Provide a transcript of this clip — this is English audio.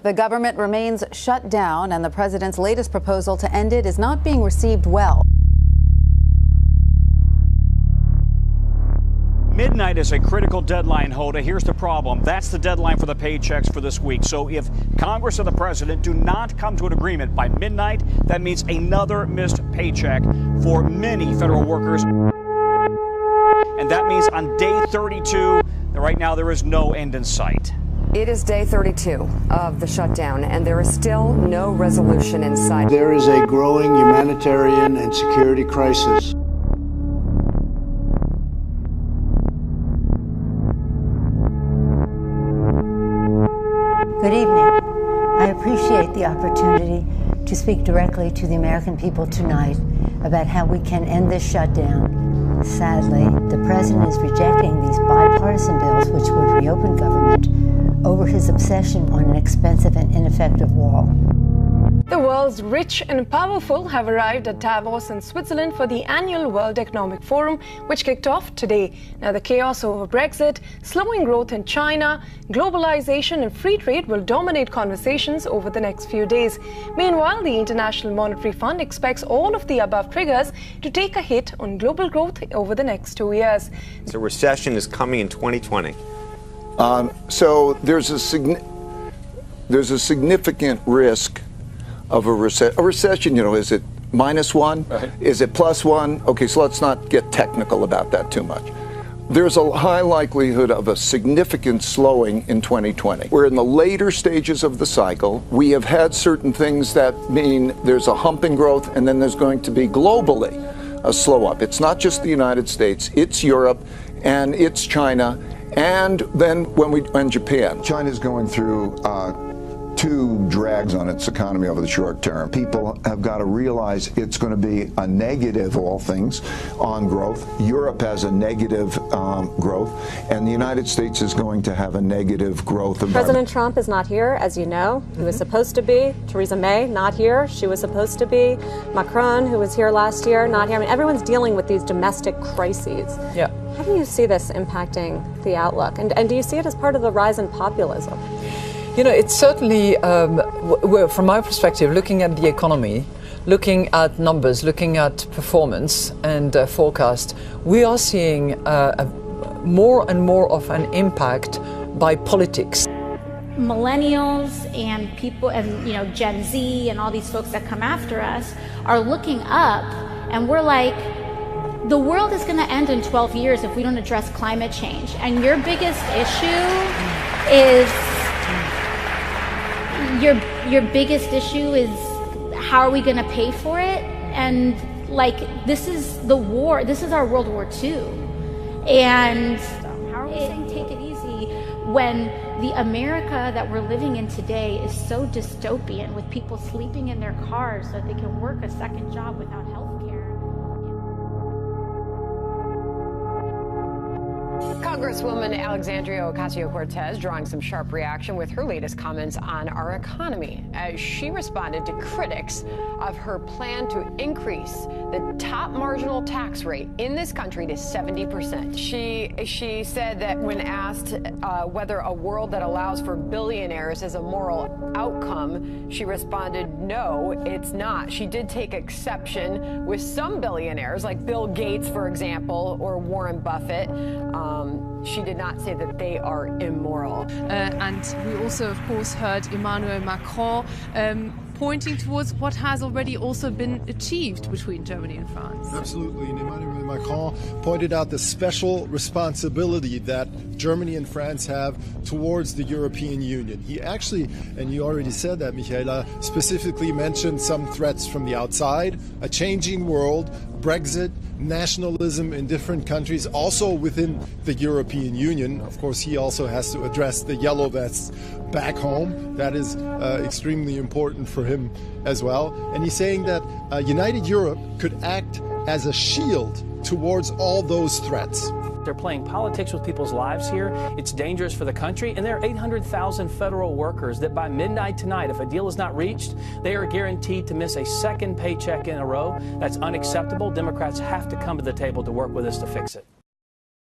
The government remains shut down, and the president's latest proposal to end it is not being received well. Midnight is a critical deadline, Hoda. Here's the problem. That's the deadline for the paychecks for this week. So if Congress and the president do not come to an agreement by midnight, that means another missed paycheck for many federal workers. And that means on day 32, right now there is no end in sight. It is day 32 of the shutdown, and there is still no resolution in sight. There is a growing humanitarian and security crisis. Good evening. I appreciate the opportunity to speak directly to the American people tonight about how we can end this shutdown. Sadly, the president is rejecting these bipartisan bills which would reopen government over his obsession on an expensive and ineffective wall. The world's rich and powerful have arrived at Davos in Switzerland for the annual World Economic Forum, which kicked off today. Now, the chaos over Brexit, slowing growth in China, globalization and free trade will dominate conversations over the next few days. Meanwhile, the International Monetary Fund expects all of the above triggers to take a hit on global growth over the next 2 years. The recession is coming in 2020. So there's a significant risk of a recession. You know, is it -1? Right. Is it +1? Okay, so let's not get technical about that too much. There's a high likelihood of a significant slowing in 2020. We're in the later stages of the cycle. We have had certain things that mean there's a hump in growth, and then there's going to be globally a slow up. It's not just the United States, it's Europe, and it's China, and then when Japan. China's going through two drags on its economy over the short term. People have got to realize it's going to be a negative, all things, on growth. Europe has a negative growth, and the United States is going to have a negative growth. President Trump is not here, as you know. He was supposed to be. Theresa May, not here. She was supposed to be. Macron, who was here last year, not here. I mean, everyone's dealing with these domestic crises. Yeah. How do you see this impacting the outlook? And do you see it as part of the rise in populism? You know, it's certainly, from my perspective, looking at the economy, looking at numbers, looking at performance and forecast, we are seeing more and more of an impact by politics. Millennials and people, and Gen Z and all these folks that come after us are looking up, and we're like, the world is going to end in 12 years if we don't address climate change. And your biggest issue is... Your biggest issue is how are we going to pay for it? And like, this is the war. This is our World War II. And how are we saying take it easy when the America that we're living in today is so dystopian, with people sleeping in their cars so that they can work a second job without health care? Congresswoman Alexandria Ocasio-Cortez drawing some sharp reaction with her latest comments on our economy as she responded to critics of her plan to increase the top marginal tax rate in this country to 70%. She said that when asked whether a world that allows for billionaires is a moral outcome, she responded, no, it's not. She did take exception with some billionaires, like Bill Gates, for example, or Warren Buffett. She did not say that they are immoral. And we also, of course, heard Emmanuel Macron pointing towards what has already also been achieved between Germany and France. Absolutely. And Emmanuel Macron pointed out the special responsibility that Germany and France have towards the European Union. He actually, and you already said that, Michaela, specifically mentioned some threats from the outside, a changing world, Brexit, nationalism in different countries, also within the European Union. Of course, he also has to address the yellow vests back home. That is extremely important for him as well. And he's saying that United Europe could act as a shield towards all those threats. They're playing politics with people's lives here. It's dangerous for the country. And there are 800,000 federal workers that by midnight tonight, if a deal is not reached, they are guaranteed to miss a second paycheck in a row. That's unacceptable. Democrats have to come to the table to work with us to fix it.